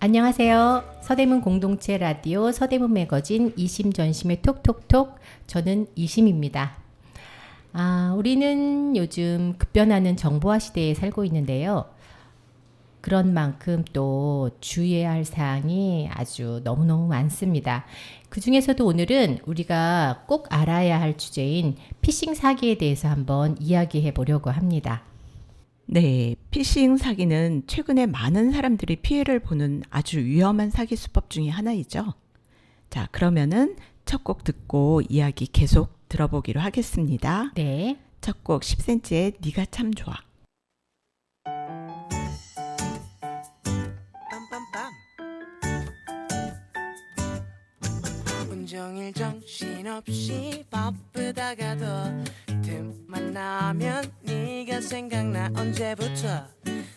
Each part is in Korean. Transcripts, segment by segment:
안녕하세요. 서대문 공동체 라디오 서대문 매거진 이심전심의 톡톡톡, 저는 이심입니다. 우리는 요즘 급변하는 정보화 시대에 살고 있는데요. 그런 만큼 또 주의해야 할 사항이 아주 너무너무 많습니다. 그 중에서도 오늘은 우리가 꼭 알아야 할 주제인 피싱 사기에 대해서 한번 이야기해 보려고 합니다. 네, 피싱 사기는 최근에 많은 사람들이 피해를 보는 아주 위험한 사기 수법 중에 하나이죠. 자, 그러면은 첫 곡 듣고 이야기 계속 들어보기로 하겠습니다. 네. 첫 곡 10cm의 네가 참 좋아. 온종일 정신없이 바쁘다가도 틈만 나면 네가 생각나. 언제부터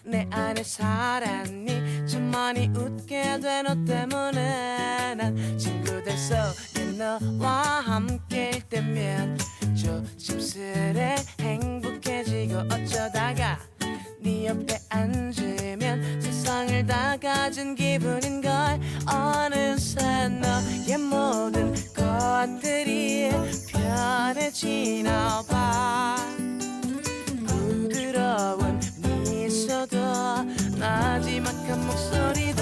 내 안에 살았니? 참 많이 웃게 돼 너 때문에. 난 친구들 속에 너와 함께일 때면 조심스레 행복해지고, 어쩌다가 네 옆에 앉으면 세상을 다 가진 기분인걸. 어느새 너의 모든 것들이 편해지나 봐. 부드러운 미소도 나지막한 목소리도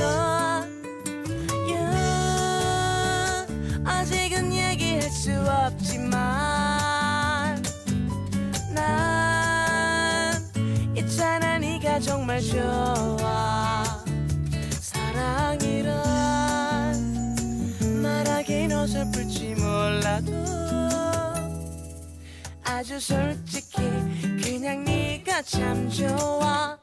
아직은 얘기할 수 없지만 난 있잖아, 네가 정말 좋아. 사랑이란 말하긴 어설플지 몰라도 아주 솔직히 그냥 네가 참 좋아.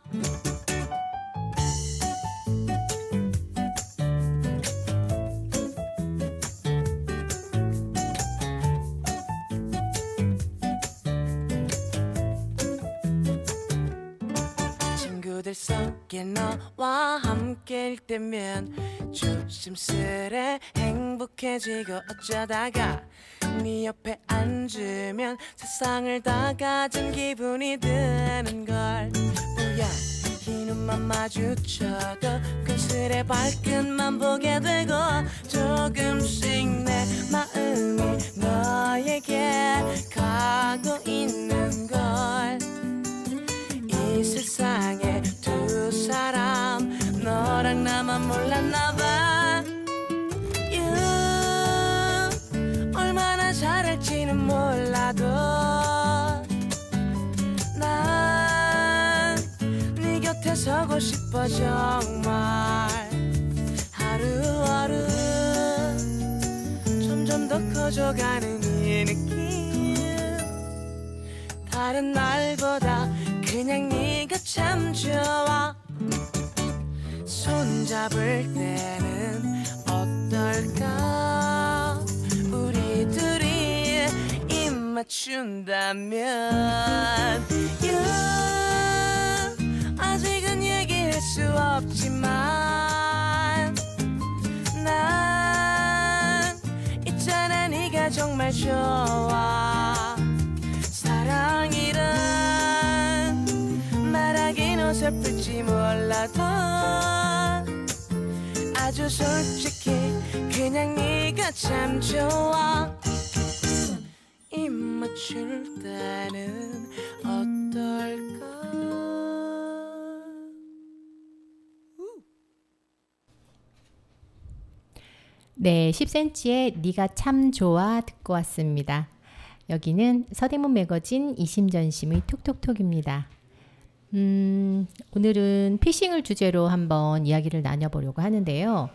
친구들 속에 너와 함께일 때면 조심스레 행복해지고, 어쩌다가 네 옆에 앉으면 세상을 다 가진 기분이 드는걸. 우연히 눈만 마주쳐도 금슬의 발끝만 보게 되고, 조금씩 내 마음이 너에게 가고 있는걸. 이 세상에 두 사람 너랑 나만 몰랐나봐. 얼마나 잘할지는 몰라도 난 네 곁에 서고 싶어 정말. 하루하루 점점 더 커져가는 이 느낌, 다른 날보다 그냥 네가 참 좋아. 손잡을 때는 어떨까? 우리 둘이 입 맞춘다면 아직은 얘기할 수 없지만 난 있잖아, 네가 정말 좋아. 사랑이란 말하긴 어설플지 몰라도 아주 솔직히 그냥 네가 참 좋아. 입 맞출 때는 어떨까? 네, 10cm의 네가 참 좋아 듣고 왔습니다. 여기는 서대문 매거진 이심전심의 톡톡톡입니다. 오늘은 피싱을 주제로 한번 이야기를 나눠보려고 하는데요.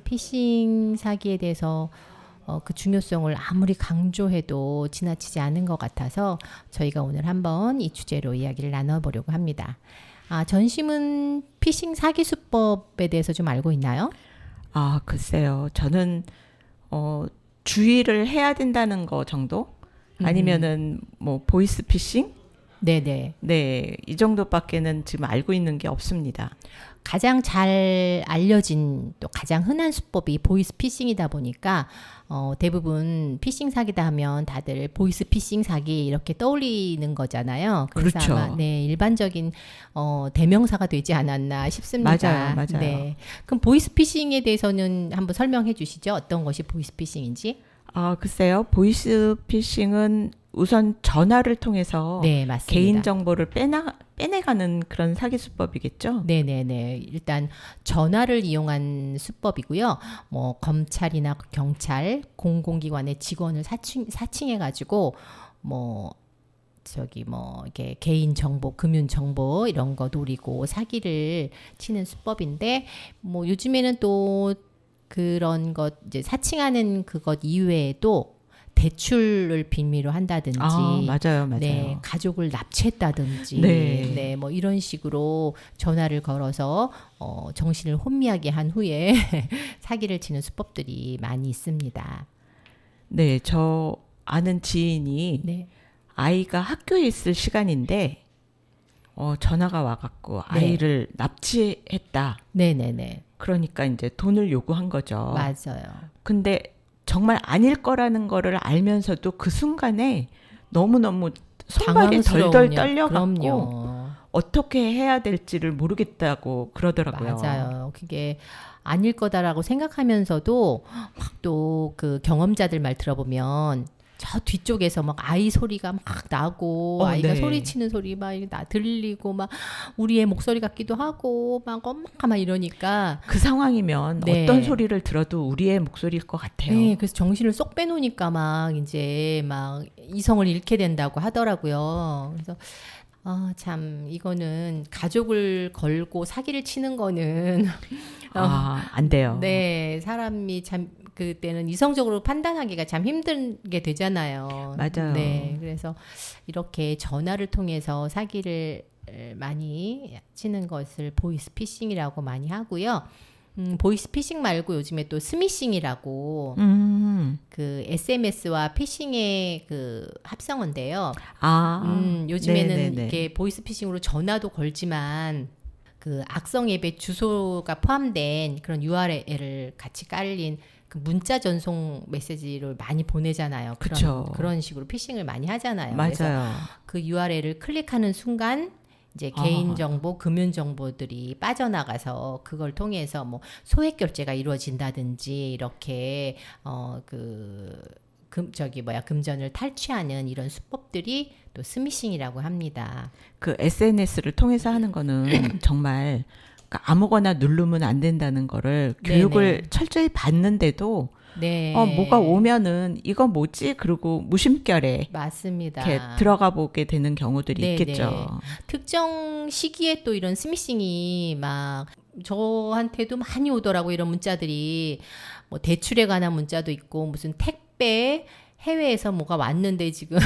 피싱 사기에 대해서 그 중요성을 아무리 강조해도 지나치지 않은 것 같아서 저희가 오늘 한번 이 주제로 이야기를 나눠보려고 합니다. 전심은 피싱 사기 수법에 대해서 좀 알고 있나요? 글쎄요. 저는 주의를 해야 된다는 거 정도? 아니면은 뭐 보이스 피싱? 네네. 네, 이 정도밖에는 지금 알고 있는 게 없습니다. 가장 잘 알려진 또 가장 흔한 수법이 보이스피싱이다 보니까 대부분 피싱 사기다 하면 다들 보이스피싱 사기 이렇게 떠올리는 거잖아요. 그래서 그렇죠. 아마 네, 일반적인 대명사가 되지 않았나 싶습니다. 맞아요. 네. 그럼 보이스피싱에 대해서는 한번 설명해 주시죠. 어떤 것이 보이스피싱인지? 글쎄요. 보이스피싱은 우선 전화를 통해서 네, 맞습니다. 개인 정보를 빼내가는 그런 사기 수법이겠죠. 네네네. 일단 전화를 이용한 수법이고요. 뭐 검찰이나 경찰, 공공기관의 직원을 사칭해가지고 뭐 이렇게 개인 정보, 금융 정보 이런 거 노리고 사기를 치는 수법인데 뭐 요즘에는 또 그런 것 이제 사칭하는 그것 이외에도 대출을 빈미로 한다든지, 맞아요. 네, 가족을 납치했다든지, 네. 네, 뭐 이런 식으로 전화를 걸어서 정신을 혼미하게 한 후에 사기를 치는 수법들이 많이 있습니다. 네, 저 아는 지인이 네, 아이가 학교에 있을 시간인데 전화가 와갖고 네. 아이를 납치했다. 네, 네, 네, 그러니까 이제 돈을 요구한 거죠. 맞아요. 근데 정말 아닐 거라는 거를 알면서도 그 순간에 너무너무 손발이 덜덜 떨려갖고 그럼요. 어떻게 해야 될지를 모르겠다고 그러더라고요. 맞아요. 그게 아닐 거다라고 생각하면서도 막 또 그 경험자들 말 들어보면 저 뒤쪽에서 막 아이 소리가 막 나고 아이가 네. 소리치는 소리 막 들리고 막 우리의 목소리 같기도 하고 막 엄마가 막 이러니까 그 상황이면 네. 어떤 소리를 들어도 우리의 목소리일 것 같아요. 네, 그래서 정신을 쏙 빼놓으니까 막 이제 막 이성을 잃게 된다고 하더라고요. 그래서 참 이거는 가족을 걸고 사기를 치는 거는 안 돼요. 네, 사람이 참 그때는 이성적으로 판단하기가 참 힘들게 되잖아요. 맞아요. 네, 그래서 이렇게 전화를 통해서 사기를 많이 치는 것을 보이스피싱이라고 많이 하고요. 보이스피싱 말고 요즘에 또 스미싱이라고 그 SMS와 피싱의 그 합성어인데요. 요즘에는 네네네. 이렇게 보이스피싱으로 전화도 걸지만 그 악성 앱의 주소가 포함된 그런 URL을 같이 깔린 그 문자 전송 메시지를 많이 보내잖아요. 그쵸. 그런 식으로 피싱을 많이 하잖아요. 그래서 맞아요. 그 URL을 클릭하는 순간 이제 개인 정보, 금융 정보들이 빠져나가서 그걸 통해서 뭐 소액 결제가 이루어진다든지 이렇게 금전을 탈취하는 이런 수법들이 또 스미싱이라고 합니다. 그 SNS를 통해서 하는 거는 정말 그러니까 아무거나 누르면 안 된다는 거를 교육을 네네. 철저히 받는데도 네. 뭐가 오면은 이거 뭐지? 그리고 무심결에 맞습니다. 이렇게 들어가 보게 되는 경우들이 네네. 있겠죠. 특정 시기에 또 이런 스미싱이 막 저한테도 많이 오더라고 이런 문자들이 뭐 대출에 관한 문자도 있고 무슨 택배 해외에서 뭐가 왔는데 지금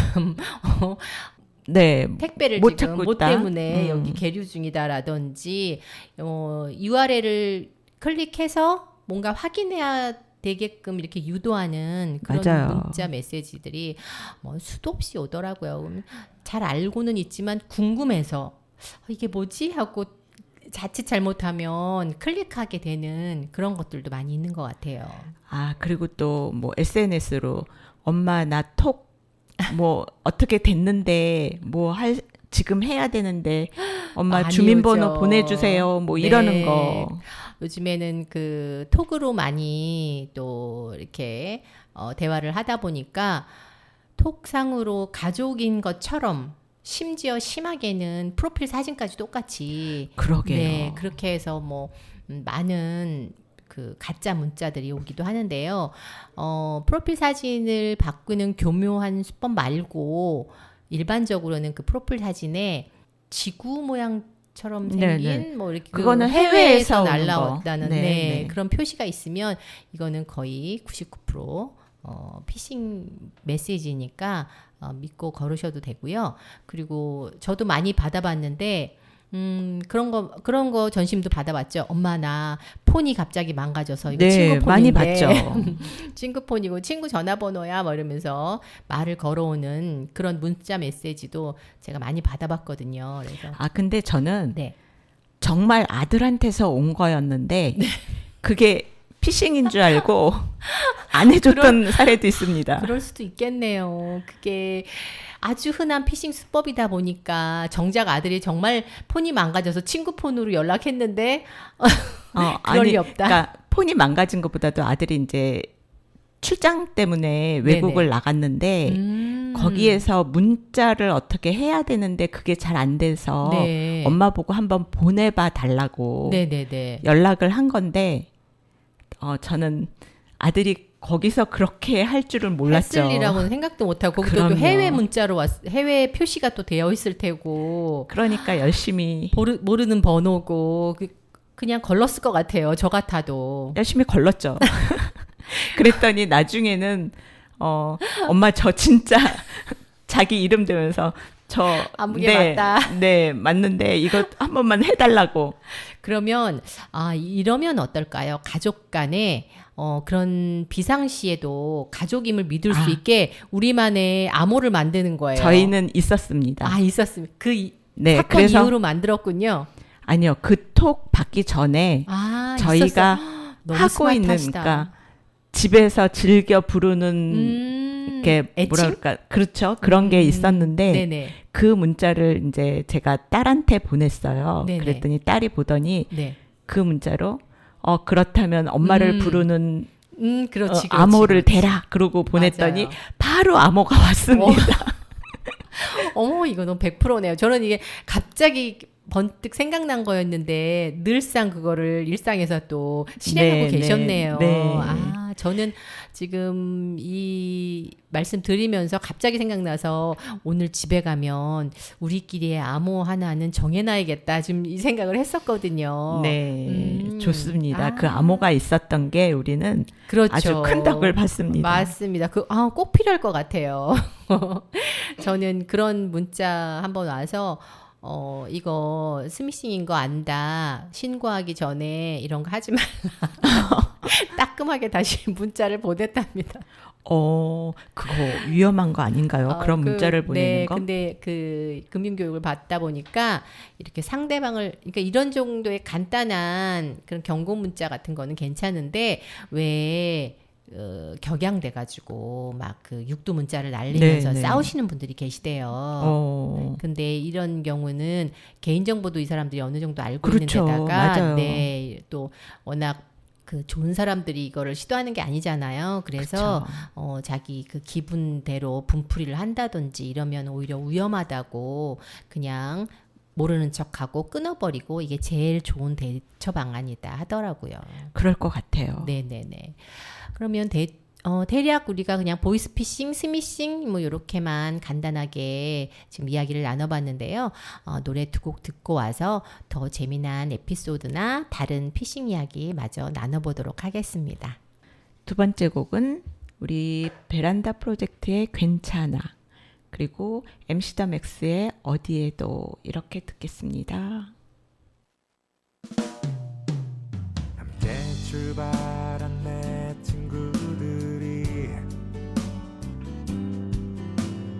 네. 택배를 못 지금 찾고 뭐 있다. 때문에 여기 계류 중이다라든지 URL을 클릭해서 뭔가 확인해야 되게끔 이렇게 유도하는 그런 맞아요. 문자 메시지들이 뭐 수도 없이 오더라고요. 잘 알고는 있지만 궁금해서 이게 뭐지 하고 자칫 잘못하면 클릭하게 되는 그런 것들도 많이 있는 것 같아요. 그리고 또 뭐 SNS로 엄마 나 톡 뭐 어떻게 됐는데 지금 해야 되는데 엄마 많이 주민번호 오죠. 보내주세요 뭐 네. 이러는 거. 요즘에는 그 톡으로 많이 또 이렇게 대화를 하다 보니까 톡상으로 가족인 것처럼 심지어 심하게는 프로필 사진까지 똑같이 그러게요. 네, 그렇게 해서 뭐 많은 그 가짜 문자들이 오기도 하는데요. 프로필 사진을 바꾸는 교묘한 수법 말고 일반적으로는 그 프로필 사진에 지구 모양처럼 생긴 네네. 뭐 이렇게 그거는 해외에서 해외에서 오는 날라왔다는 거. 네, 네, 네. 그런 표시가 있으면 이거는 거의 99% 피싱 메시지니까 믿고 걸으셔도 되고요. 그리고 저도 많이 받아봤는데 그런 거 전심도 받아봤죠. 엄마 나 폰이 갑자기 망가져서 이거 네, 친구 많이 폰인데 봤죠. 친구 폰이고 친구 전화번호야 뭐 이러면서 말을 걸어오는 그런 문자 메시지도 제가 많이 받아봤거든요. 그래서 아, 근데 저는 네. 정말 아들한테서 온 거였는데 그게 피싱인 줄 알고 안 해줬던 사례도 있습니다. 그럴 수도 있겠네요. 그게 아주 흔한 피싱 수법이다 보니까 정작 아들이 정말 폰이 망가져서 친구 폰으로 연락했는데 그럴 리 없다. 그러니까 폰이 망가진 것보다도 아들이 이제 출장 때문에 외국을 네네. 나갔는데 거기에서 문자를 어떻게 해야 되는데 그게 잘 안 돼서 네. 엄마 보고 한번 보내봐 달라고 네네네. 연락을 한 건데 저는 아들이 거기서 그렇게 할 줄은 몰랐죠. 했을 일이라고는 생각도 못하고 거기도 또 그럼요. 해외 문자로 해외 표시가 또 되어 있을 테고 그러니까 열심히 모르는 번호고 그냥 걸렀을 것 같아요. 저 같아도. 열심히 걸렀죠. 그랬더니 나중에는 엄마 저 진짜 자기 이름 대면서 아무게 맞다. 네, 맞는데 이거 한 번만 해달라고. 그러면 이러면 어떨까요? 가족 간에 그런 비상시에도 가족임을 믿을 수 있게 우리만의 암호를 만드는 거예요. 저희는 있었습니다. 있었습니다. 네, 사건 그래서 이후로 만들었군요. 아니요, 그 톡 받기 전에 저희가 있었어요. 너무 하고 있는, 스마트하시다. 그러니까 집에서 즐겨 부르는 게 애칭? 뭐랄까, 그렇죠. 그런 게 있었는데 네네. 그 문자를 이제 제가 딸한테 보냈어요. 네네. 그랬더니 딸이 보더니 네. 그 문자로 그렇다면 엄마를 부르는 그렇지. 암호를 그렇지. 대라 그러고 보냈더니 맞아요. 바로 암호가 왔습니다. 어머, 이거 너무 100%네요. 저는 이게 갑자기 번뜩 생각난 거였는데 늘상 그거를 일상에서 또 실행하고 네, 계셨네요. 네. 저는 지금 이 말씀 드리면서 갑자기 생각나서 오늘 집에 가면 우리끼리의 암호 하나는 정해놔야겠다. 지금 이 생각을 했었거든요. 네, 좋습니다. 그 암호가 있었던 게 우리는 그렇죠. 아주 큰 덕을 봤습니다. 맞습니다. 꼭 필요할 것 같아요. 저는 그런 문자 한번 와서 이거 스미싱인 거 안다. 신고하기 전에 이런 거 하지 말라. 따끔하게 다시 문자를 보냈답니다. 그거 위험한 거 아닌가요? 그런 문자를 보내는 거? 근데 그 금융교육을 받다 보니까 이렇게 상대방을, 그러니까 이런 정도의 간단한 그런 경고 문자 같은 거는 괜찮은데 왜 격양돼가지고 막 그 육두 문자를 날리면서 네. 싸우시는 분들이 계시대요. 근데 이런 경우는 개인정보도 이 사람들이 어느 정도 알고 그렇죠. 있는 데다가 맞아요. 네, 또 워낙 그 좋은 사람들이 이거를 시도하는 게 아니잖아요. 그래서 자기 그 기분대로 분풀이를 한다든지 이러면 오히려 위험하다고 그냥 모르는 척하고 끊어버리고 이게 제일 좋은 대처 방안이다 하더라고요. 그럴 것 같아요. 네네네. 그러면 대략 우리가 그냥 보이스피싱, 스미싱 뭐 이렇게만 간단하게 지금 이야기를 나눠봤는데요. 노래 두 곡 듣고 와서 더 재미난 에피소드나 다른 피싱 이야기 마저 나눠보도록 하겠습니다. 두 번째 곡은 우리 베란다 프로젝트의 괜찮아, 그리고 MC 더 맥스의 어디에도, 이렇게 듣겠습니다. 함께 출발한 내 친구들이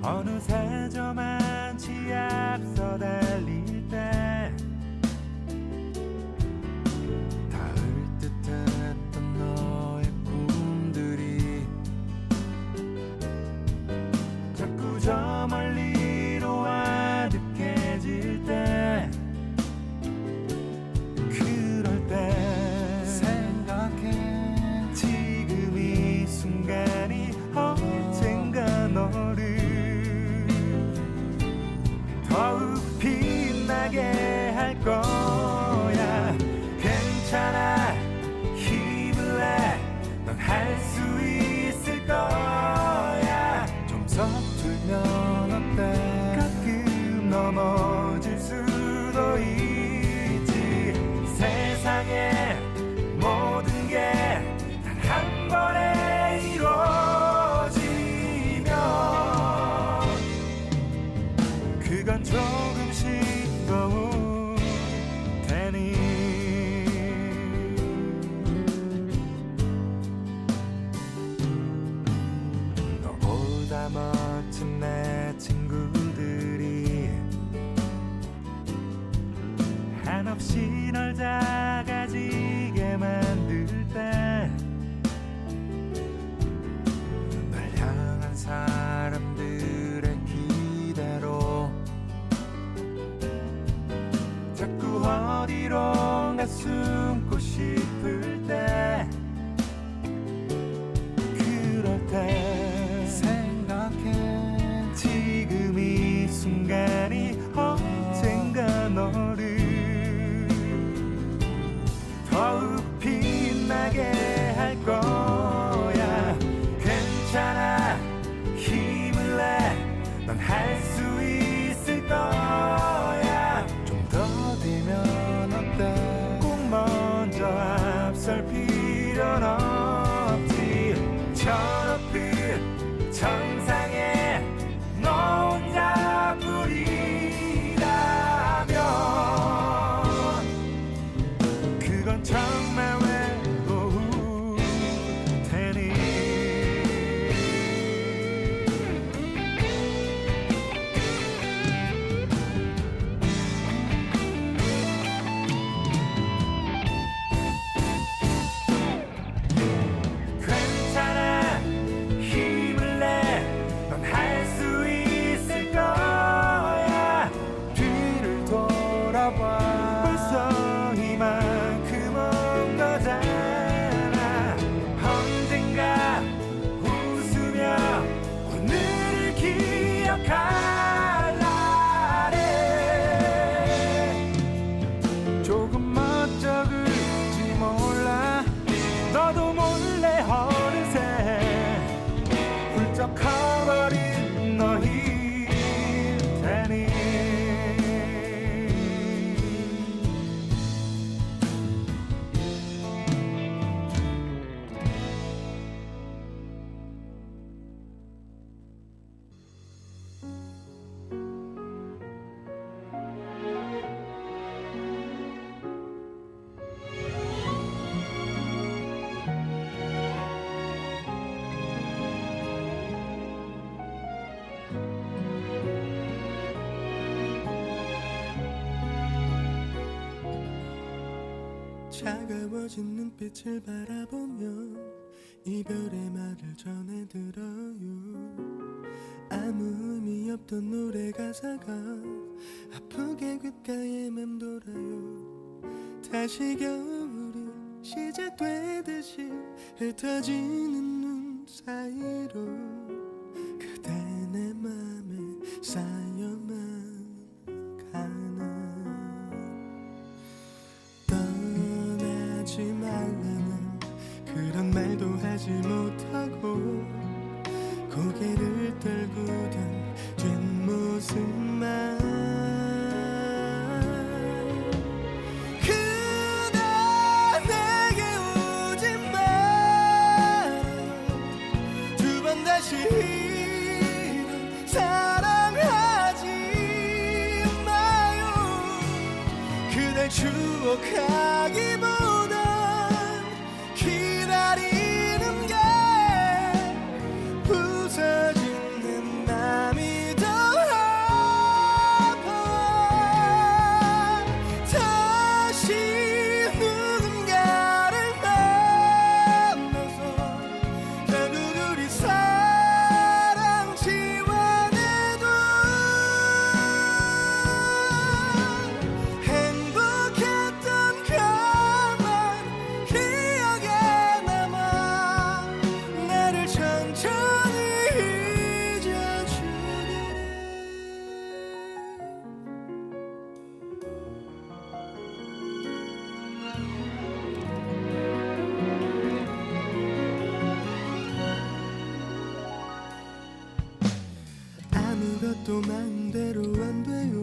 어느새 저만치 앞서 달릴 때 닿을 듯했던 너의 꿈들이 자꾸 저 멀리로 아득해질 때, 그럴 때 생각해 지금 이 순간이 언젠가 너를 더욱 빛나게 할 거야. 괜찮아, 힘을 내, 넌 할 수 있을 거야. 좀 서툴면 어때, 가끔 넘어질 수도 있지. 세상에 모든 게 단 한 번에 이루어지면 그건 조금씩 더 없이 널 작아지게 만들 때 널 향한 사람들의 기대로 자꾸 어디론가 숨고 싶을 때 그럴 때 생각해 지금 이 순간이 언젠가 너를 더욱 빛나게 할 거야. 괜찮아 힘을 내 넌 할 수 있을 거야. 좀 더디면 어때 꼭 먼저 앞설 필요는 없지. 저 높은 정상에 너 혼자 뿌리라면 그건 정말 외로울 테니. 괜찮아 힘을 내 넌 할 수 있을 거야. 뒤를 돌아봐 벌써 이만큼 온 거잖아. 언젠가 웃으며 오늘을 기억할 날에 조금 멋쩍을지 몰라. 너도 몰래 어느새 훌쩍 커버린 너일 테니. 차가워진 눈빛을 바라보며 이별의 말을 전해들어요. 아무 의미 없던 노래 가사가 아프게 귓가에 맴돌아요. 다시 겨울이 시작되듯이 흩어지는 눈 사이로 그대 내 맘에 쌓여만 가는. 떠나지 말라는 그런 말도 하지 못하고 고개를 떨구던 뒷모습만. 그대 내게 오지 말아요. 두 번 다시 이런 사랑하지 마요. 그댈 추억하기보단 기다리는 게 부서지는 맘이 더 아파. 다시 누군가를 만나서 결국 우리 사랑 지워내도 행복했던 것만 기억에 남아 나를 천천히 잊어주기를. 아무것도 마음대로 안 돼요.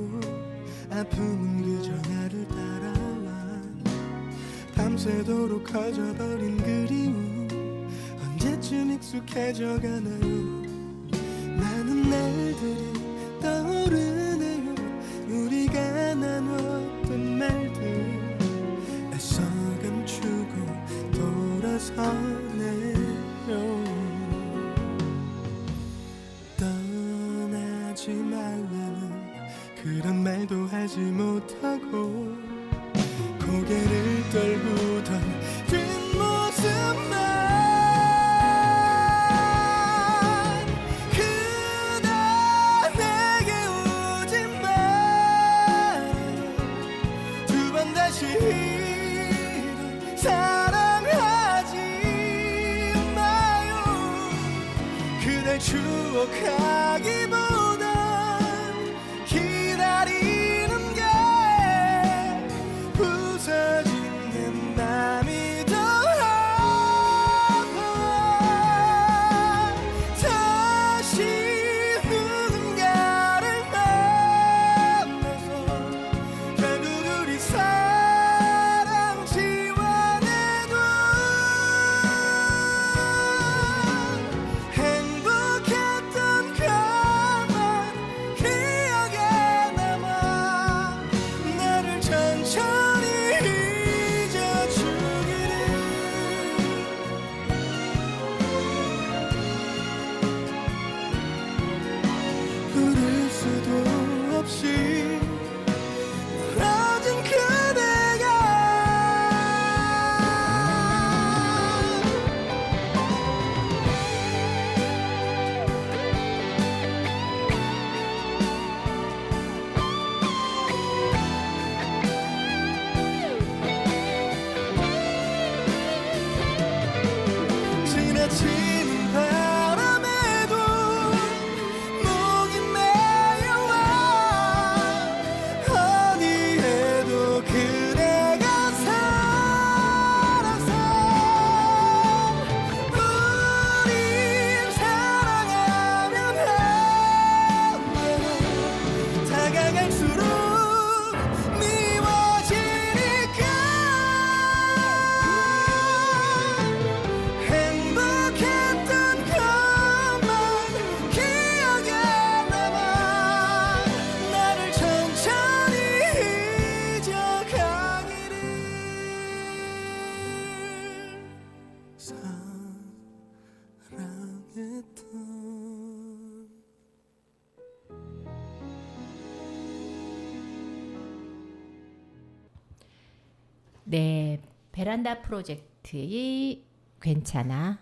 아픔은 그저 나를 따라와. 밤새도록 커져버린 그리움 언제쯤 익숙해져 가나요. 많은 날들이 떠오르네요. 우리가 나눴던 말들 애써 감추고 돌아서네요. 떠나지 말라는 그런 말도 하지 못하고 다시 사랑하지 마요. 그댈 추억하기보단 기다리는 게 부서진 내 맘이 더 아파. 다시 누군가를 만나서 결국 우리 사랑 지워내도 행복했던 것만 기억에 남아 나를 천천히 잊어주기를. 부를 수도 없이 멀어진 그대가 지나치는 바람에도 목이 메여와 어디에도 그대가 살아서 우린 사랑하면 한대로 다가갈수록 미워지니까 행복했던 것만 기억에 남아 나를 천천히 잊어가기를. 사랑했던 네, 베란다 프로젝트의 괜찮아,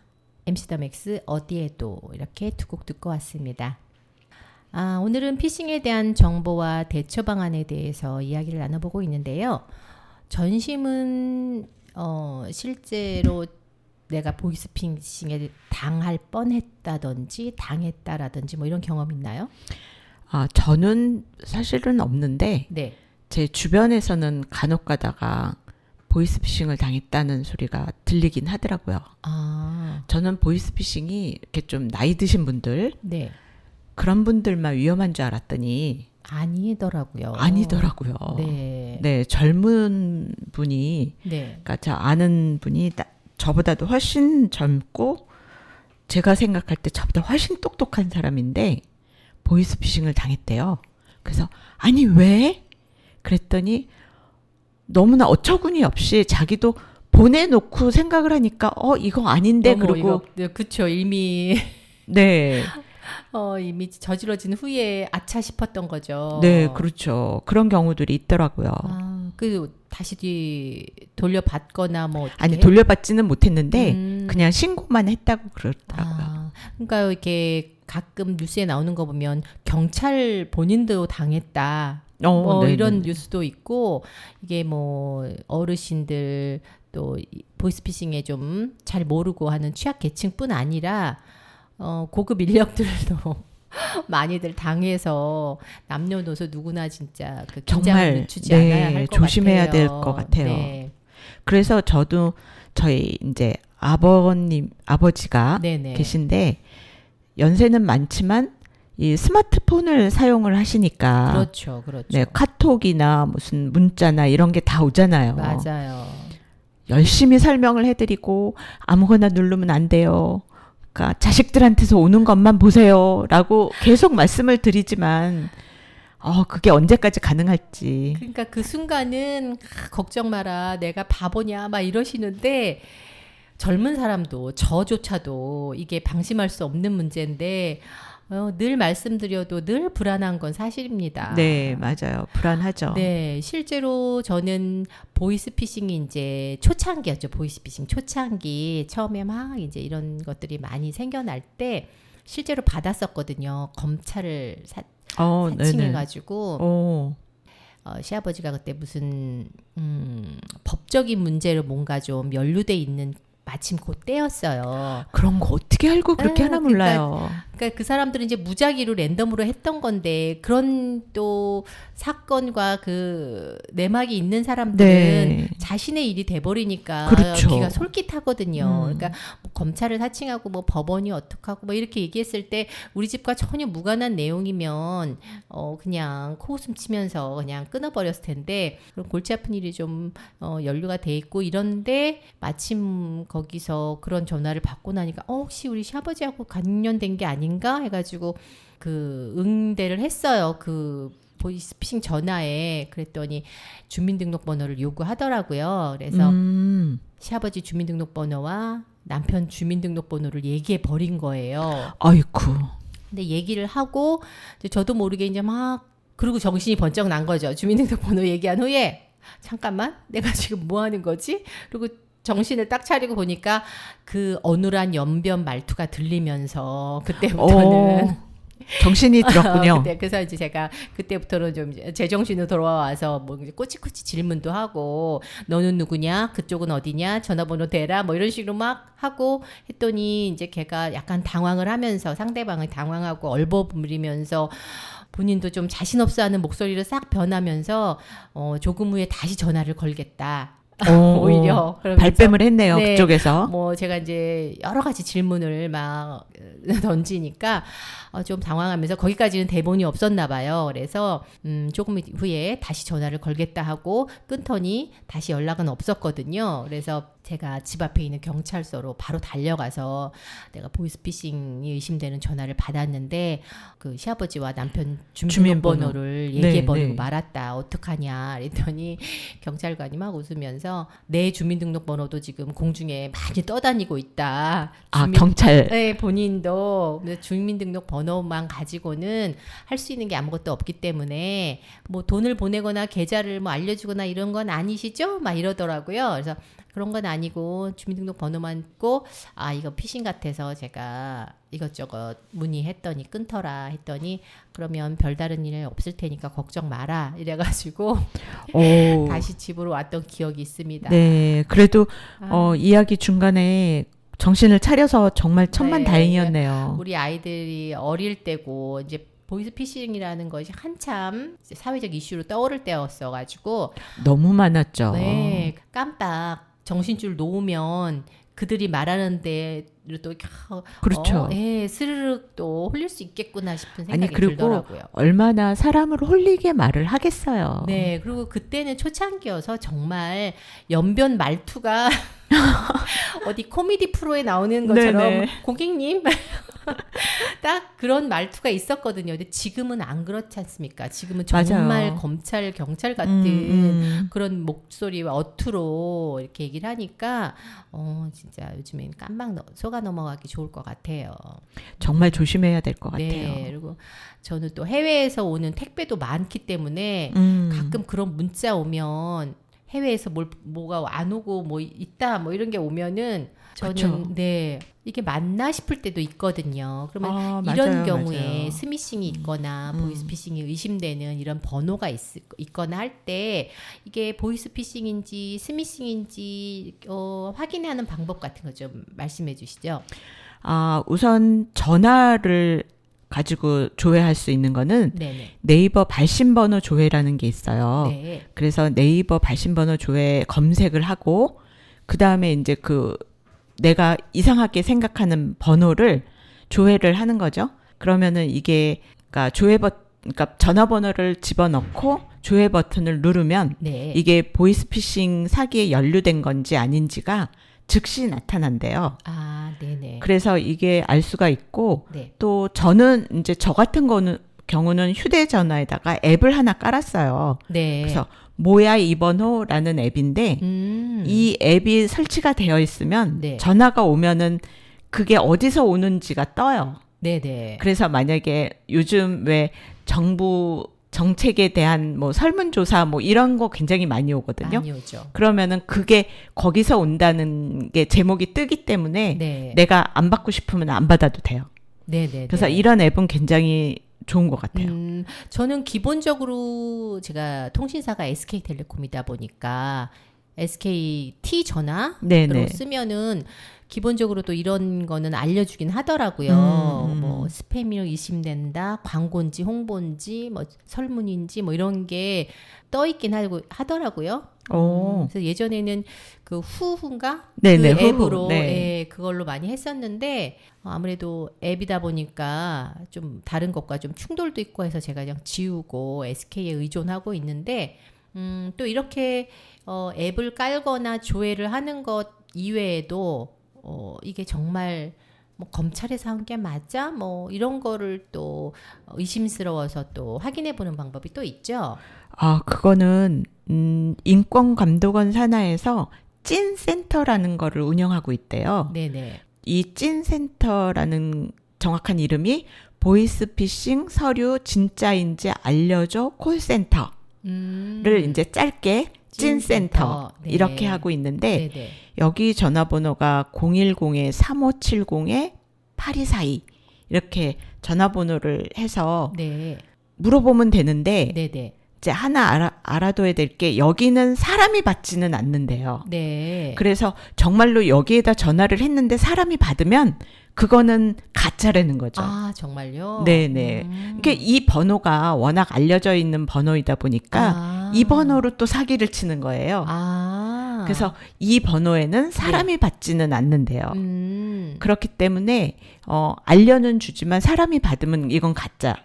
MC 더 맥스 어디에도 이렇게 두 곡 듣고 왔습니다. 오늘은 피싱에 대한 정보와 대처 방안에 대해서 이야기를 나눠보고 있는데요. 전심은 실제로 내가 보이스피싱에 당할 뻔했다든지 당했다라든지 뭐 이런 경험 있나요? 저는 사실은 없는데 네. 제 주변에서는 간혹 가다가 보이스피싱을 당했다는 소리가 들리긴 하더라고요. 저는 보이스피싱이 이렇게 좀 나이 드신 분들, 네. 그런 분들만 위험한 줄 알았더니 아니더라고요. 아니더라고요. 네. 네, 젊은 분이, 네. 그러니까 저 아는 분이 저보다도 훨씬 젊고 제가 생각할 때 저보다 훨씬 똑똑한 사람인데 보이스피싱을 당했대요. 그래서 아니 왜? 그랬더니 너무나 어처구니 없이 자기도 보내놓고 생각을 하니까 이거 아닌데 그러고 네, 그쵸. 이미 네, 이미 저질러진 후에 아차 싶었던 거죠. 네, 그렇죠. 그런 경우들이 있더라고요. 다시 돌려받거나 뭐 어떻게? 아니 돌려받지는 못했는데 그냥 신고만 했다고 그러더라고요. 그러니까 이렇게 가끔 뉴스에 나오는 거 보면 경찰 본인도 당했다. 뭐 네네네. 이런 뉴스도 있고 이게 뭐 어르신들 또 보이스피싱에 좀 잘 모르고 하는 취약 계층뿐 아니라 고급 인력들도 많이들 당해서 남녀노소 누구나 진짜 그 긴장을 정말 늦추지 않아야 할 것 조심해야 같아요. 될 것 같아요. 네. 그래서 저도 저희 이제 아버지가 네네. 계신데 연세는 많지만 이 스마트폰을 사용을 하시니까 그렇죠, 그렇죠. 네, 카톡이나 무슨 문자나 이런 게 다 오잖아요. 맞아요. 열심히 설명을 해드리고 아무거나 누르면 안 돼요. 그러니까 자식들한테서 오는 것만 보세요라고 계속 말씀을 드리지만 그게 언제까지 가능할지. 그러니까 그 순간은 걱정 마라, 내가 바보냐 막 이러시는데 젊은 사람도 저조차도 이게 방심할 수 없는 문제인데 늘 말씀드려도 늘 불안한 건 사실입니다. 네, 맞아요. 불안하죠. 네, 실제로 저는 보이스피싱이 이제 초창기였죠. 보이스피싱 초창기 처음에 막 이제 이런 것들이 많이 생겨날 때 실제로 받았었거든요. 검찰을 사칭해가지고 시아버지가 그때 무슨 법적인 문제로 뭔가 좀 연루돼 있는 마침 그때였어요. 그런 거 어떻게 알고 그렇게 하나 몰라요. 그러니까 그 사람들은 이제 무작위로 랜덤으로 했던 건데 그런 또 사건과 그 내막이 있는 사람들은 네. 자신의 일이 돼버리니까 그렇죠. 귀가 솔깃하거든요. 그러니까 뭐 검찰을 사칭하고 뭐 법원이 어떡하고 뭐 이렇게 얘기했을 때 우리 집과 전혀 무관한 내용이면 그냥 코웃음 치면서 그냥 끊어버렸을 텐데 그런 골치 아픈 일이 좀 연루가 돼 있고 이런데 마침 거기서 그런 전화를 받고 나니까 혹시 우리 시아버지하고 관련된 게 아닌가 해가지고 그 응대를 했어요. 그 보이스피싱 전화에 그랬더니 주민등록번호를 요구하더라고요. 그래서 시아버지 주민등록번호와 남편 주민등록번호를 얘기해 버린 거예요. 아이쿠. 근데 얘기를 하고 이제 저도 모르게 이제 막 그리고 정신이 번쩍 난 거죠. 주민등록번호 얘기한 후에 잠깐만 내가 지금 뭐 하는 거지? 그리고 정신을 딱 차리고 보니까 그 어눌한 연변 말투가 들리면서 그때부터는 정신이 들었군요. 네, 그래서 이제 제가 그때부터는 좀 제정신으로 돌아와서 뭐 이제 꼬치꼬치 질문도 하고 너는 누구냐? 그쪽은 어디냐? 전화번호 대라 뭐 이런 식으로 막 하고 했더니 이제 걔가 약간 당황을 하면서 상대방을 당황하고 얼버무리면서 본인도 좀 자신 없어하는 목소리로 싹 변하면서 조금 후에 다시 전화를 걸겠다. 오히려 그러면서 발뺌을 했네요. 네, 그쪽에서. 뭐 제가 이제 여러 가지 질문을 막 던지니까 좀 당황하면서 거기까지는 대본이 없었나 봐요. 그래서 조금 후에 다시 전화를 걸겠다 하고 끊더니 다시 연락은 없었거든요. 그래서 제가 집 앞에 있는 경찰서로 바로 달려가서 내가 보이스피싱이 의심되는 전화를 받았는데 그 시아버지와 남편 주민번호를 얘기해버리고 네. 말았다. 어떡하냐 그랬더니 경찰관이 막 웃으면서 내 주민등록번호도 지금 공중에 많이 떠다니고 있다. 경찰. 네, 본인도 주민등록번호만 가지고는 할 수 있는 게 아무것도 없기 때문에 뭐 돈을 보내거나 계좌를 뭐 알려주거나 이런 건 아니시죠? 막 이러더라고요. 그래서 그런 건 아니고 주민등록번호만 있고 이거 피싱 같아서 제가 이것저것 문의했더니 끊더라 했더니 그러면 별다른 일 없을 테니까 걱정 마라 이래가지고 다시 집으로 왔던 기억이 있습니다. 네, 그래도 이야기 중간에 정신을 차려서 정말 천만다행이었네요. 우리 아이들이 어릴 때고 이제 보이스피싱이라는 것이 한참 사회적 이슈로 떠오를 때였어가지고 너무 많았죠. 네, 깜빡 정신줄 놓으면 그들이 말하는 데로 또 그렇죠. 스르륵 또 홀릴 수 있겠구나 싶은 생각이 그리고 들더라고요. 얼마나 사람을 홀리게 말을 하겠어요. 네, 그리고 그때는 초창기여서 정말 연변 말투가 어디 코미디 프로에 나오는 것처럼 네네. 고객님 딱 그런 말투가 있었거든요. 근데 지금은 안 그렇지 않습니까? 지금은 정말 맞아요. 검찰, 경찰 같은 그런 목소리와 어투로 이렇게 얘기를 하니까 진짜 요즘엔 깜빡 속아 넘어가기 좋을 것 같아요. 정말 조심해야 될 것 네, 같아요. 그리고 저는 또 해외에서 오는 택배도 많기 때문에 가끔 그런 문자 오면 해외에서 뭐가 안 오고 뭐 있다 뭐 이런 게 오면은 저는 그쵸. 네 이게 맞나 싶을 때도 있거든요. 그러면 맞아요, 이런 경우에 맞아요. 스미싱이 있거나 보이스피싱이 의심되는 이런 번호가 있거나 할 때 이게 보이스피싱인지 스미싱인지 확인하는 방법 같은 거 좀 말씀해 주시죠. 우선 전화를 가지고 조회할 수 있는 거는 네네. 네이버 발신번호 조회라는 게 있어요. 네. 그래서 네이버 발신번호 조회 검색을 하고 그 다음에 이제 내가 이상하게 생각하는 번호를 조회를 하는 거죠. 그러면은 이게 그러니까 전화번호를 집어넣고 조회 버튼을 누르면 네. 이게 보이스피싱 사기에 연루된 건지 아닌지가 즉시 나타난대요. 네네. 그래서 이게 알 수가 있고 네. 또 저는 이제 저 같은 경우는 휴대전화에다가 앱을 하나 깔았어요. 네. 그래서 뭐야 이 번호라는 앱인데 이 앱이 설치가 되어 있으면 네. 전화가 오면은 그게 어디서 오는지가 떠요. 네네. 그래서 만약에 요즘 왜 정부 정책에 대한 뭐 설문조사 뭐 이런 거 굉장히 많이 오거든요. 많이 오죠. 그러면은 그게 거기서 온다는 게 제목이 뜨기 때문에 네. 내가 안 받고 싶으면 안 받아도 돼요. 네네. 그래서 이런 앱은 굉장히 좋은 것 같아요. 저는 기본적으로 제가 통신사가 SK텔레콤이다 보니까 SKT 전화로 네네. 쓰면은 기본적으로 또 이런 거는 알려주긴 하더라고요. 뭐 스팸이 의심된다, 광고인지 홍보인지, 뭐 설문인지 뭐 이런 게 떠 있긴 하더라고요. 오. 그래서 예전에는 그 후후인가 네네, 그 후후. 앱으로 네. 예, 그걸로 많이 했었는데 아무래도 앱이다 보니까 좀 다른 것과 좀 충돌도 있고 해서 제가 그냥 지우고 SK에 의존하고 있는데 또 이렇게 앱을 깔거나 조회를 하는 것 이외에도 이게 정말 뭐 검찰에서 한 게 맞아? 뭐 이런 거를 또 의심스러워서 또 확인해 보는 방법이 또 있죠. 아, 그거는 인권감독원 산하에서 찐센터라는 거를 운영하고 있대요. 네네. 이 찐센터라는 정확한 이름이 보이스피싱 서류 진짜인지 알려줘 콜센터를 이제 짧게 찐센터 네. 이렇게 하고 있는데 네네. 여기 전화번호가 010-3570-8242 이렇게 전화번호를 해서 네. 물어보면 되는데 네네. 이제 하나 알아둬야 될 게 여기는 사람이 받지는 않는데요. 네. 그래서 정말로 여기에다 전화를 했는데 사람이 받으면 그거는 가짜라는 거죠. 아, 정말요? 네네. 그러니까 이 번호가 워낙 알려져 있는 번호이다 보니까 이 번호로 또 사기를 치는 거예요. 그래서 이 번호에는 사람이 받지는 않는데요. 그렇기 때문에 알려는 주지만 사람이 받으면 이건 가짜.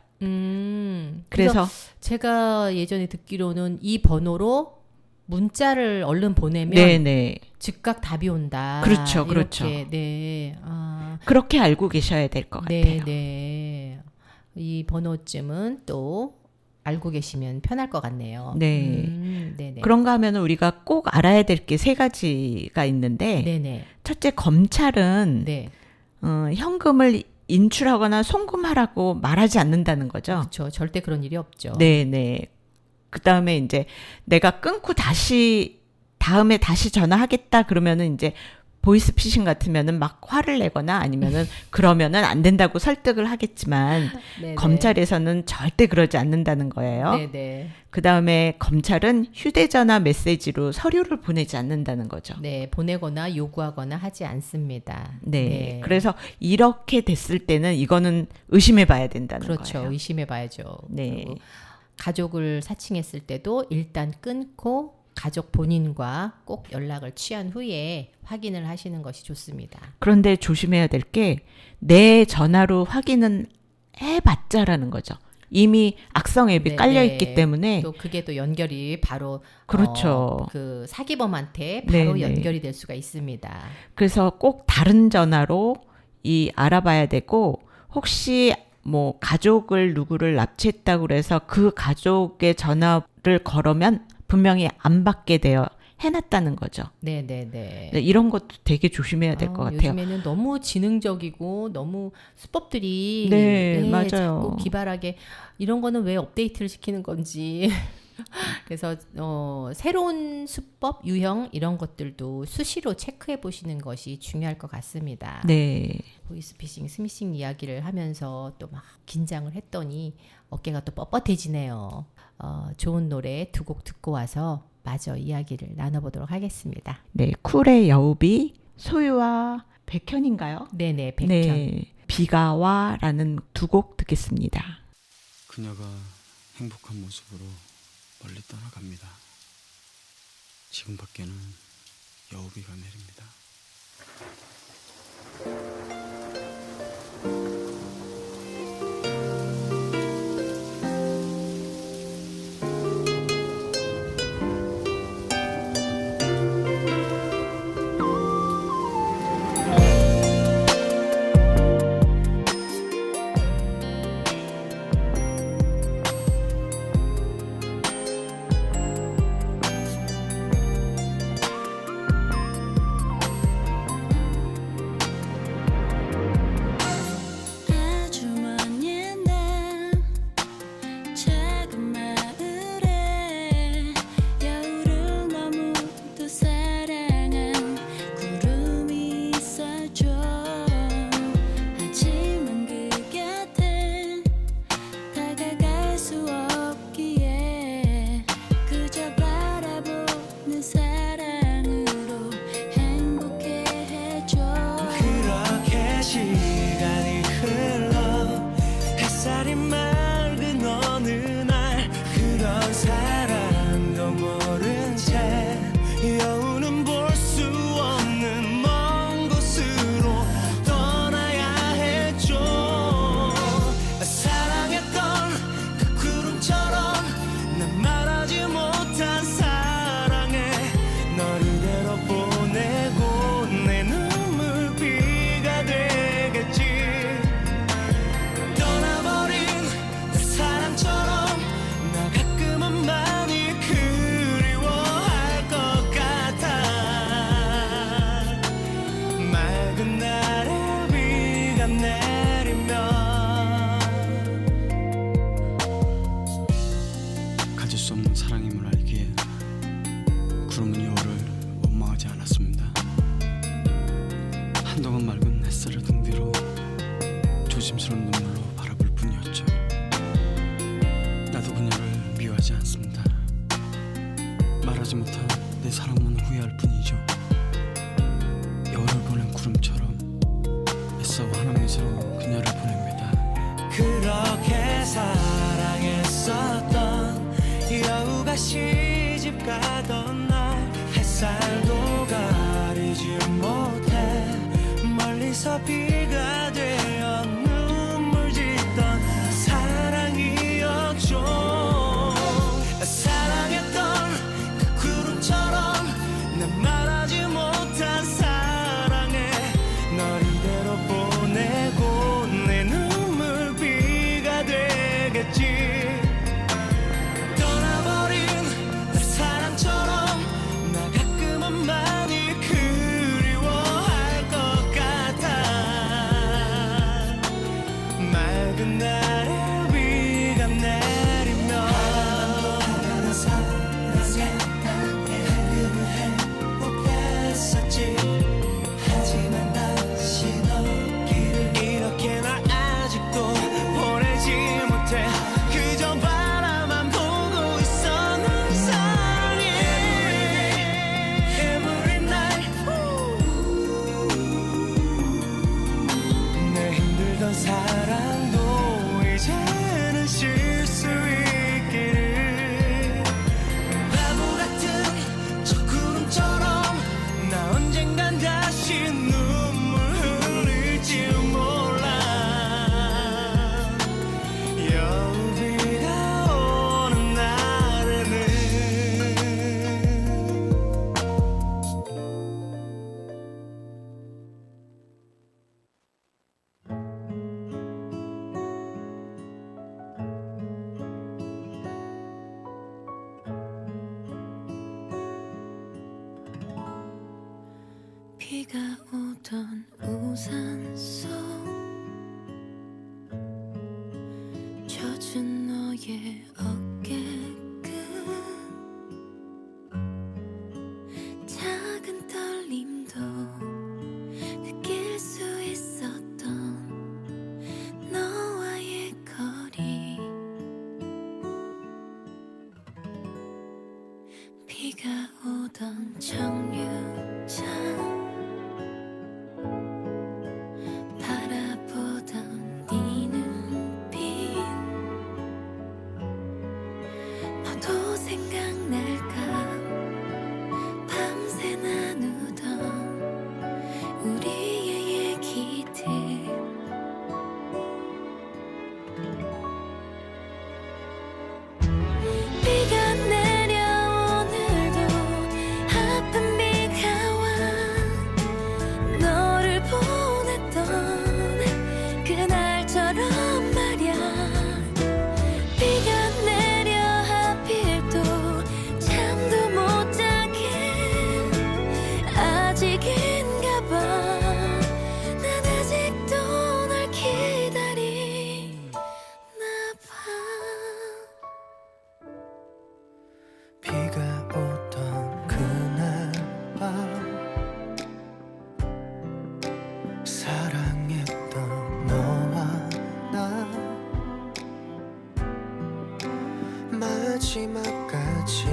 그래서 제가 예전에 듣기로는 이 번호로 문자를 얼른 보내면 네네. 즉각 답이 온다. 그렇죠, 이렇게. 그렇죠. 네. 그렇게 알고 계셔야 될 것 같아요. 네. 이 번호쯤은 또 알고 계시면 편할 것 같네요. 네. 네네. 그런가 하면 우리가 꼭 알아야 될 게 세 가지가 있는데 네네. 첫째 검찰은 네. 현금을 인출하거나 송금하라고 말하지 않는다는 거죠. 그렇죠. 절대 그런 일이 없죠. 네네. 그 다음에 이제 내가 끊고 다음에 다시 전화하겠다 그러면은 이제 보이스피싱 같으면은 막 화를 내거나 아니면은 그러면은 안 된다고 설득을 하겠지만 네네. 검찰에서는 절대 그러지 않는다는 거예요. 네네. 그 다음에 검찰은 휴대전화 메시지로 서류를 보내지 않는다는 거죠. 네, 보내거나 요구하거나 하지 않습니다. 네. 그래서 이렇게 됐을 때는 이거는 의심해 봐야 된다는 그렇죠. 거예요. 의심해 봐야죠. 네. 그리고 가족을 사칭했을 때도 일단 끊고 가족 본인과 꼭 연락을 취한 후에 확인을 하시는 것이 좋습니다. 그런데 조심해야 될 게 내 전화로 확인은 해봤자라는 거죠. 이미 악성 앱이 네, 깔려있기 네. 때문에 또 그게 또 연결이 바로 그렇죠. 그 사기범한테 바로 네, 네. 연결이 될 수가 있습니다. 그래서 꼭 다른 전화로 알아봐야 되고 혹시 뭐 가족을 누구를 납치했다고 그래서 그 가족의 전화를 걸으면 분명히 안 받게 되어 해놨다는 거죠. 네네네. 이런 것도 되게 조심해야 될 것 같아요. 요즘에는 너무 지능적이고 너무 수법들이 네, 맞아요. 자꾸 기발하게 이런 거는 왜 업데이트를 시키는 건지 그래서 새로운 수법, 유형 이런 것들도 수시로 체크해 보시는 것이 중요할 것 같습니다. 네. 보이스피싱, 스미싱 이야기를 하면서 또 막 긴장을 했더니 어깨가 또 뻣뻣해지네요. 좋은 노래 두 곡 듣고 와서 마저 이야기를 나눠보도록 하겠습니다. 네, 쿨의 여우비, 소유와 백현인가요? 네네, 백현. 네, 비가 와라는 두 곡 듣겠습니다. 그녀가 행복한 모습으로 멀리 떠나갑니다. 지금 밖에는 여우비가 내립니다. 여우는 볼 수 없는 먼 곳으로 떠나야 했죠. 사랑했던 그 구름처럼 난 말하지 못한 사랑에 널 이대로 보내고 내 눈물 비가 되겠지. 떠나버린 내 사랑처럼 나 가끔은 많이 그리워할 것 같아. 맑은 날에 비가 내리면 가질 수 없는 사랑임을 알기에 구름은 여우를 원망하지 않았습니다. 한동안 맑은 햇살을 등 뒤로 조심스러운 눈물로 바라볼 뿐이었죠. 나도 그녀를 미워하지 않습니다. 말하지 못한 내 사랑만 후회할 뿐이죠. 여우를 보낸 구름처럼 애써 환한 미소로 그녀를 보냅니다. 그렇게 사랑했었던 여우가 시집 가던 날 햇살도 가리지 못해 멀리서 비가 되어 눈물 짓던 사랑이었죠. 사랑했던 그 구름처럼 난 말하지 못한 사랑에 널 이대로 보내고 내 눈물 비가 되겠지. 떠나버린 내 사랑처럼 나 가끔은 많이 그리워할 것 같아. 맑은 날에 비가 내리면 하나는 사랑에 가끔은 행복했었지. 하지만 다시 너기를 이렇게 날 아직도 보내지 못해. 그저 바라만 보고 있어 널 사랑해. Every night 내 힘들던 사랑도 이제는 쉴 수 있기를. 바보 같은 저 구름처럼 나 언젠간 다시 눈물 흘릴지 몰라. 여우비가 오는 날에는 비가 오던 우산 속 젖은 너의 어깨끝 작은 떨림도 느낄 수 있었던 너와의 거리. 비가 오던 정류장 바라보던 네 눈빛 너도 생각날까. 밤새 나누던 우리의 얘기들 비가 내려 오늘도 아픈 비가 와 너를 보냈던 그날처럼 말야. 비가 내려 하필 또 잠도 못 자게 아직인가 봐. 난 아직도 널 기다리나 봐. 비가 오던 그날 밤 사랑했던 너와 나 마지막까지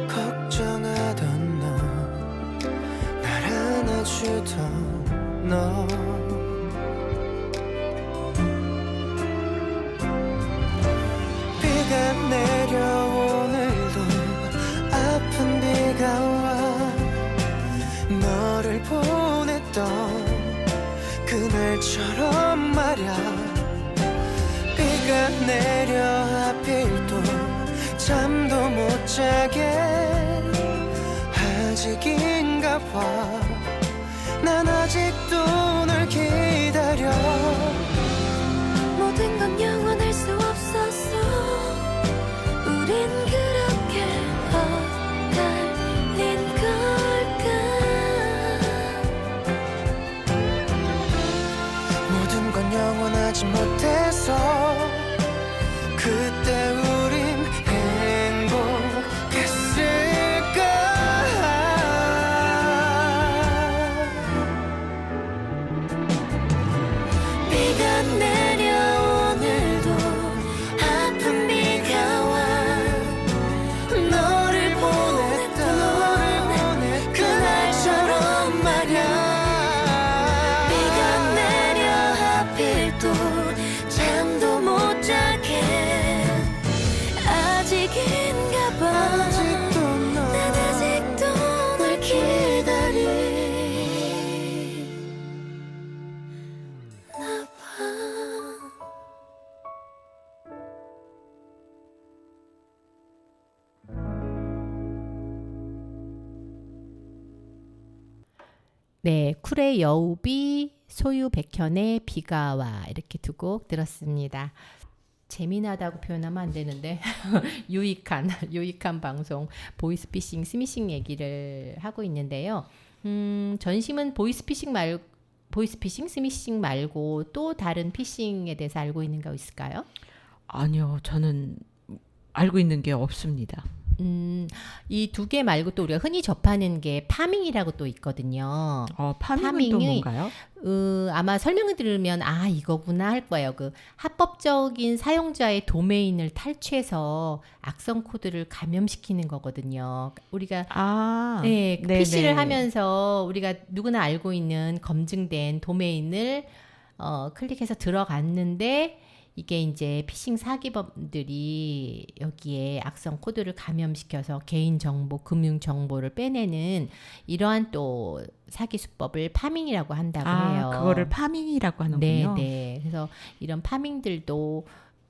걱정하던 너, 날 안아주던 너. 비가 내려 오늘도 아픈 비가 내려 하필 또 잠도 못 자게 아직인가 봐 난 아직도 널 기다려 모든 건 영원할 수 없었어 우린 그렇게 엇갈린 걸까 모든 건 영원하지 못해서 그때 우린 행복했을까 비가 내려 오늘도 아픈 비가 와 너를 보냈던 그날처럼 말야 비가 내려 하필 또 잠도 못 자게 아직인가 봐 아직도 난 아직도 널 기다리나 봐 네, 쿨의 여우비, 소유백현의 비가 와 이렇게 두 곡 들었습니다. 재미나다고 표현하면 안 되는데 유익한 방송 보이스피싱, 스미싱 얘기를 하고 있는데요. 전심은 보이스피싱, 스미싱 말고 또 다른 피싱에 대해서 알고 있는 거 있을까요? 아니요, 저는 알고 있는 게 없습니다. 이 두 개 말고 또 우리가 흔히 접하는 게 파밍이라고 또 있거든요. 파밍은 또 파밍이- 뭔가요? 아마 설명을 들으면 아 이거구나 할 거예요. 그 합법적인 사용자의 도메인을 탈취해서 악성 코드를 감염시키는 거거든요. 우리가 네, 네네. PC를 하면서 우리가 누구나 알고 있는 검증된 도메인을 클릭해서 들어갔는데 이게 이제 피싱 사기범들이 여기에 악성 코드를 감염시켜서 개인 정보, 금융 정보를 빼내는 이러한 또 사기 수법을 파밍이라고 한다고 해요. 그거를 파밍이라고 네, 하는군요. 네. 그래서 이런 파밍들도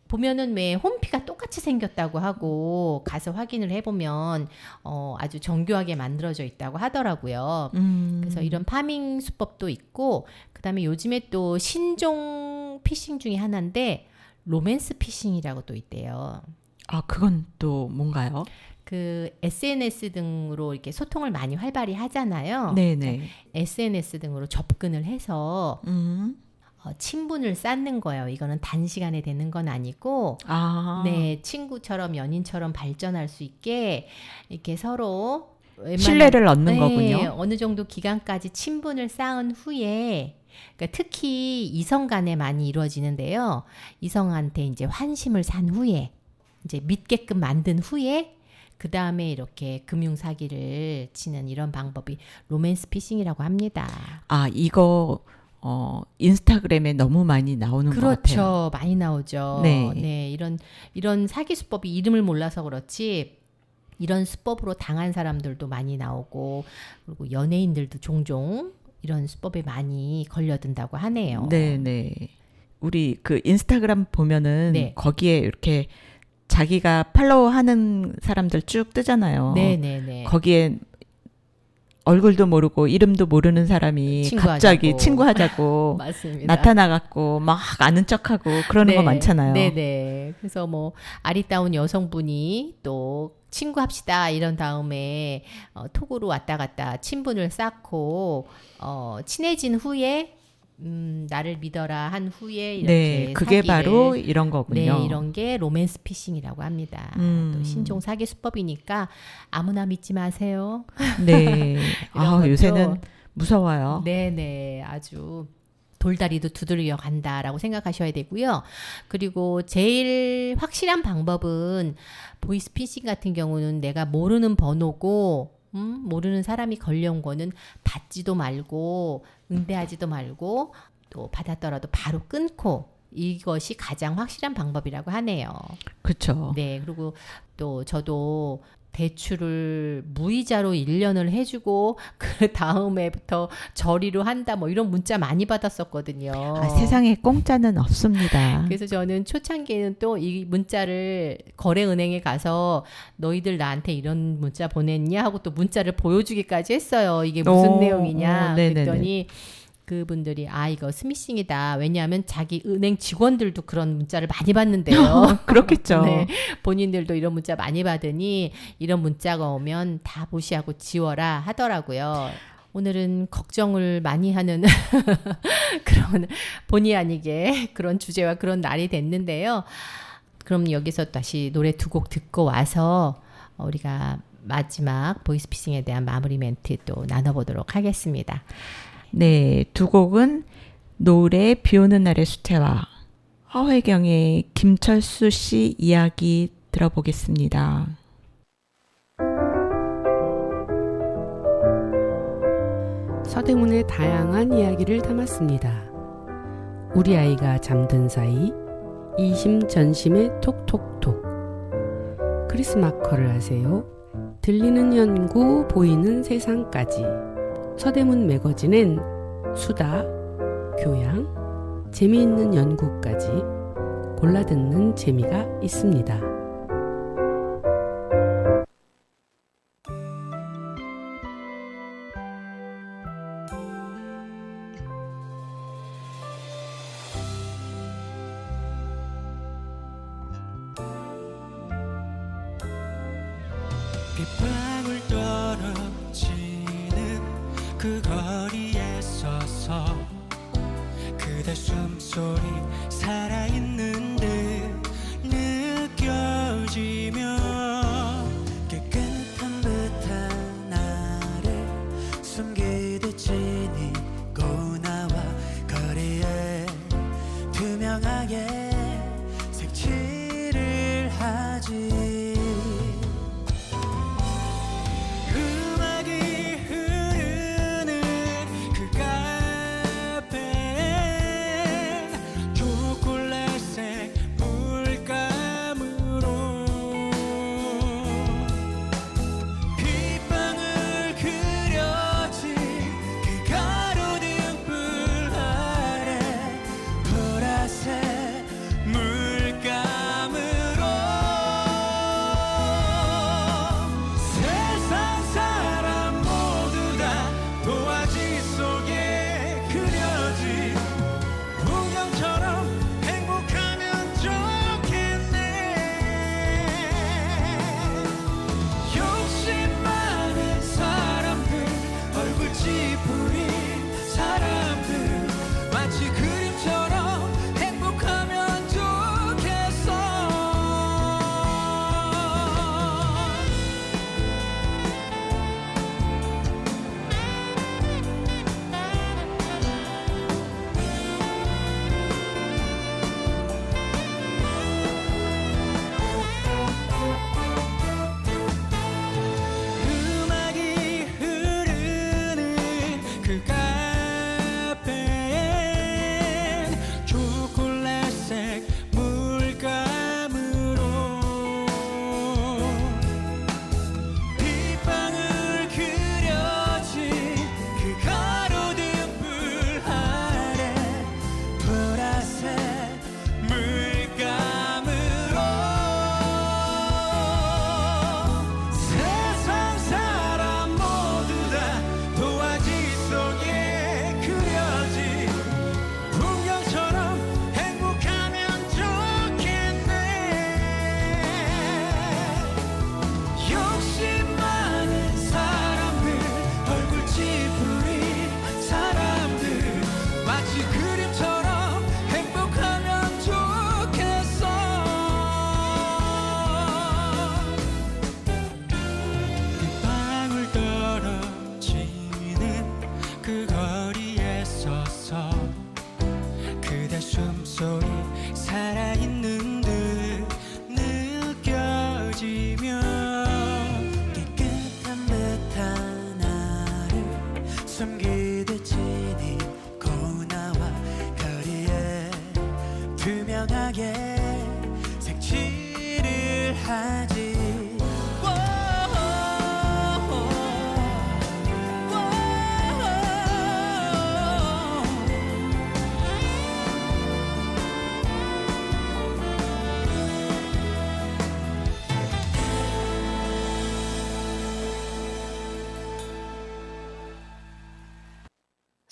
보면은 왜 홈피가 똑같이 생겼다고 하고 가서 확인을 해보면 아주 정교하게 만들어져 있다고 하더라고요. 그래서 이런 파밍 수법도 있고 그다음에 요즘에 또 신종 피싱 중에 하나인데 로맨스 피싱이라고 또 있대요. 그건 또 뭔가요? 그 SNS 등으로 이렇게 소통을 많이 활발히 하잖아요. 네네. SNS 등으로 접근을 해서 친분을 쌓는 거예요. 이거는 단시간에 되는 건 아니고 네, 친구처럼 연인처럼 발전할 수 있게 이렇게 서로 신뢰를 얻는 네, 거군요. 어느 정도 기간까지 친분을 쌓은 후에 그러니까 특히 이성 간에 많이 이루어지는데요. 이성한테 이제 환심을 산 후에 이제 믿게끔 만든 후에 그 다음에 이렇게 금융 사기를 치는 이런 방법이 로맨스 피싱이라고 합니다. 이거 인스타그램에 너무 많이 나오는 것 같아요. 그렇죠. 많이 나오죠. 네. 네, 이런 사기 수법이 이름을 몰라서 그렇지 이런 수법으로 당한 사람들도 많이 나오고 그리고 연예인들도 종종 이런 수법에 많이 걸려든다고 하네요. 네네. 우리 그 인스타그램 보면은 네. 거기에 이렇게 자기가 팔로우하는 사람들 쭉 뜨잖아요. 네네네. 거기에 얼굴도 모르고 이름도 모르는 사람이 친구하자고. 갑자기 친구하자고 맞습니다. 나타나갖고 막 아는 척하고 그러는 거 많잖아요. 네네. 그래서 뭐 아리따운 여성분이 또 친구합시다 이런 다음에 톡으로 왔다 갔다 친분을 쌓고 친해진 후에 나를 믿어라 한 후에 이렇게 네, 그게 사기를, 바로 이런 거군요. 네, 이런 게 로맨스 피싱이라고 합니다. 또 신종 사기 수법이니까 아무나 믿지 마세요. 네. 이런 것도- 요새는 무서워요. 네네, 아주 돌다리도 두드려 간다라고 생각하셔야 되고요. 그리고 제일 확실한 방법은 보이스피싱 같은 경우는 내가 모르는 번호고 모르는 사람이 걸려온 거는 받지도 말고 응대하지도 말고 또 받았더라도 바로 끊고 이것이 가장 확실한 방법이라고 하네요. 그렇죠. 네, 그리고 또 저도 대출을 무이자로 1년을 해주고 그 다음에부터 저리로 한다 뭐 이런 문자 많이 받았었거든요. 세상에 공짜는 없습니다. 그래서 저는 초창기에는 또 이 문자를 거래은행에 가서 너희들 나한테 이런 문자 보냈냐 하고 또 문자를 보여주기까지 했어요. 이게 무슨 내용이냐. 네네네. 그랬더니 그분들이 이거 스미싱이다. 왜냐하면 자기 은행 직원들도 그런 문자를 많이 받는데요. 그렇겠죠. 네, 본인들도 이런 문자 많이 받으니 이런 문자가 오면 다 무시하고 지워라 하더라고요. 오늘은 걱정을 많이 하는 그런 본의 아니게 그런 주제와 그런 날이 됐는데요. 그럼 여기서 다시 노래 2곡 듣고 와서 우리가 마지막 보이스피싱에 대한 마무리 멘트 또 나눠보도록 하겠습니다. 네, 2곡은 노래 비 오는 날의 수태와 허회경의 김철수 씨 이야기 들어보겠습니다. 서대문의 다양한 이야기를 담았습니다. 우리 아이가 잠든 사이 이심전심의 톡톡톡. 크리스마커를 하세요. 들리는 연구 보이는 세상까지. 서대문 매거진엔 수다, 교양, 재미있는 연구까지 골라듣는 재미가 있습니다. 빗방울 떨어지는 그 거리에 서서 그대 숨소리 살아있는 듯 느껴지며 깨끗한 듯한 나를 숨기듯 지니고 나와 거리에 투명하게 색칠을 하지.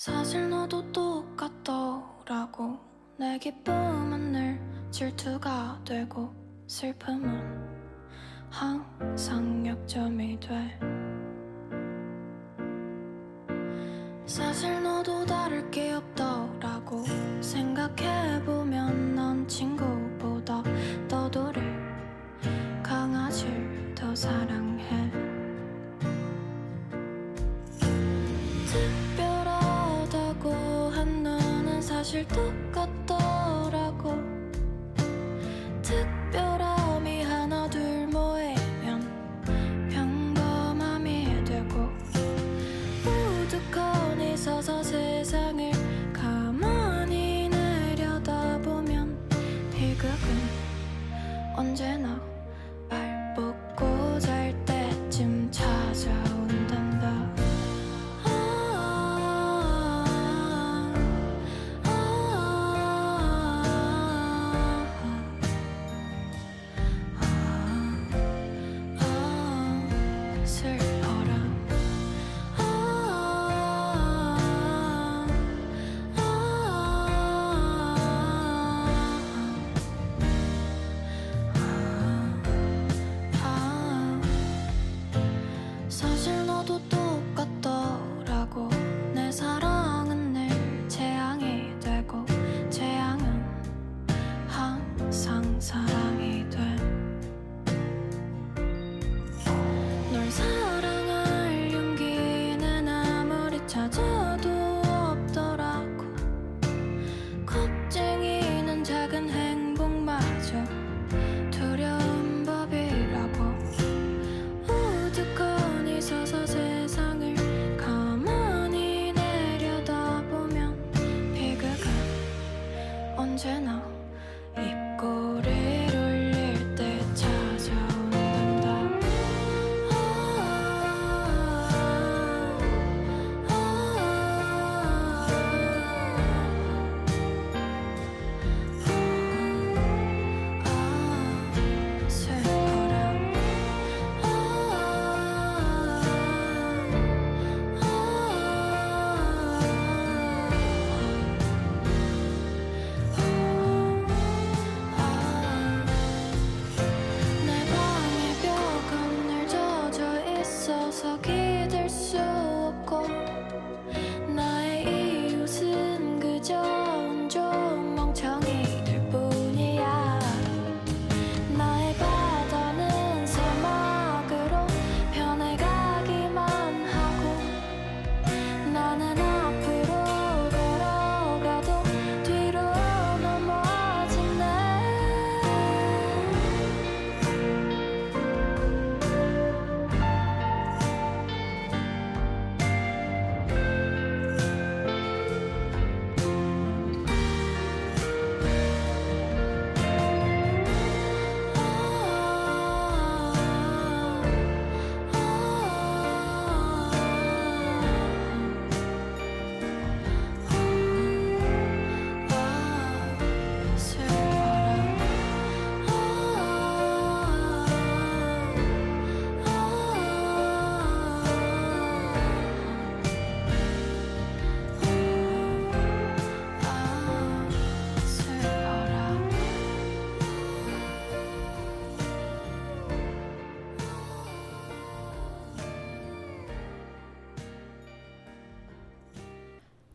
사실 너도 똑같더라고. 내 기쁨은 늘 질투가 되고 슬픔은 항상 약점이 돼. 사실 너도 다를 게 없더라고. 생각해보면 넌 친구보다 너도를 강아지를 더 사랑해. 특별하다고 한눈은 사실 똑같더라고. 특별함이 하나 둘 모이면 평범함이 되고, 우두커니 서서 세상을 가만히 내려다보면 비극은 언제나 발 뻗고 잘 때쯤 찾아온단다. 슬퍼라. 사실 너도 똑같더라고. 내 사랑은 늘 재앙이 되고 재앙은 항상 사랑이 돼. 널 사랑할 용기는 아무리 찾아도 없더라고. 겁쟁이는 작은 행복마저 두려운 법이라고. 우두커니 서서 세상을 가만히 내려다보면 비극은 언제나 입꼬리를 올릴 때 찾아온단다. 슬퍼라. 내 방의 벽은 늘 젖어 있어서 기댈 수 없고, 나의 이웃은 그저 온종 멍청이들 뿐이야. 나의 바다는 사막으로 변해가기만 하고, 나는 앞으로 걸어가도 뒤로 넘어지네.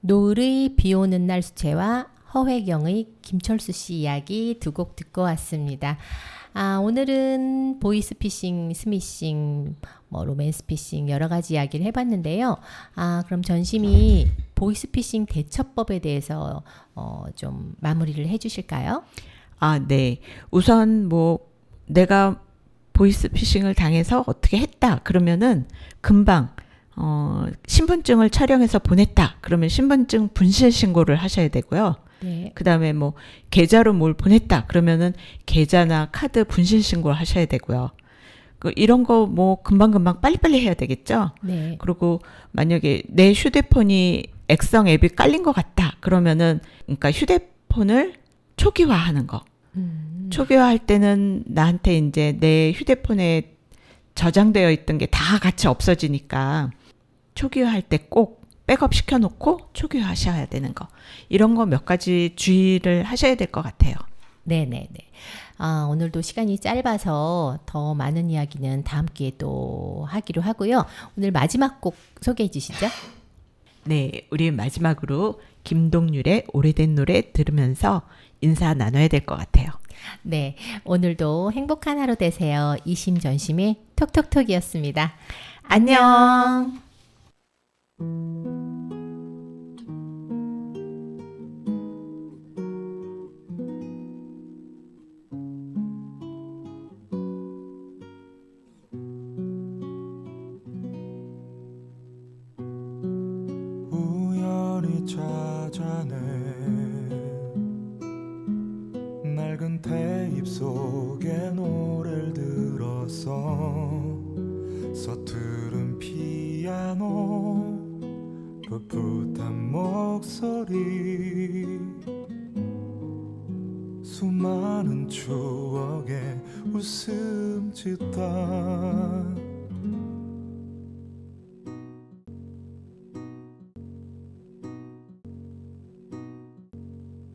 노을의 비 오는 날 수채화, 허회경의 김철수 씨 이야기 두 곡 듣고 왔습니다. 오늘은 보이스피싱, 스미싱, 로맨스피싱 여러 가지 이야기를 해봤는데요. 그럼 전심이 보이스피싱 대처법에 대해서 좀 마무리를 해주실까요? 네. 우선 내가 보이스피싱을 당해서 어떻게 했다 그러면은 금방 신분증을 촬영해서 보냈다 그러면 신분증 분실 신고를 하셔야 되고요. 네. 그 다음에 계좌로 뭘 보냈다 그러면은 계좌나 카드 분실 신고를 하셔야 되고요. 이런 거 금방금방 빨리빨리 해야 되겠죠. 네. 그리고 만약에 내 휴대폰이 액성 앱이 깔린 것 같다 그러면은 그러니까 휴대폰을 초기화하는 거. 초기화할 때는 나한테 이제 내 휴대폰에 저장되어 있던 게 다 같이 없어지니까 초기화할 때 꼭 백업 시켜놓고 초기화하셔야 되는 거, 이런 거 몇 가지 주의를 하셔야 될 것 같아요. 네네네. 오늘도 시간이 짧아서 더 많은 이야기는 다음 기회에 또 하기로 하고요. 오늘 마지막 곡 소개해 주시죠. 네, 우리 마지막으로 김동률의 오래된 노래 들으면서 인사 나눠야 될 것 같아요. 네, 오늘도 행복한 하루 되세요. 이심전심의 톡톡톡이었습니다. 안녕. 우연히 찾아낸 낡은 테이프 속에 노래를 들었어. 서투른 피아노, 풋풋한 목소리, 수많은 추억에 웃음 짓다.